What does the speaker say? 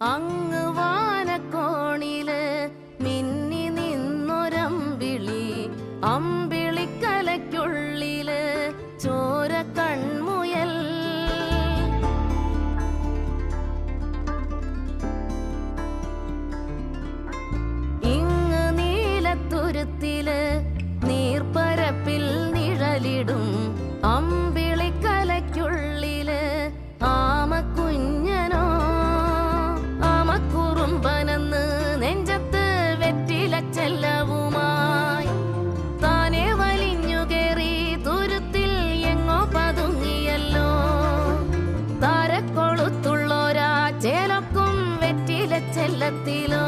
അങ്ങ് വാനക്കോണില് മിന്നി നിന്നൊരമ്പിളി, അമ്പിളിക്കലയ്ക്കുള്ളില് ചോര കൺമുയൽ. ഇങ്ങ് നീലത്തുരുത്തില് നീർപ്പരപ്പിൽ നിഴലിടും അമ്പിളിക്കലയ്ക്കുള്ളില് ആമക്കുഞ്ഞനോ, ആമക്കുറുമ്പനെന്ന് നെഞ്ചത്ത് വെറ്റിലച്ചെല്ലവുമായി താനെ വലിഞ്ഞു കേറി തുരുത്തിൽ എങ്ങോ പതുങ്ങിയല്ലോ. താരക്കൊളുത്തുള്ളോരാ ചേലക്കും വെറ്റിലച്ചെല്ലത്തിലോ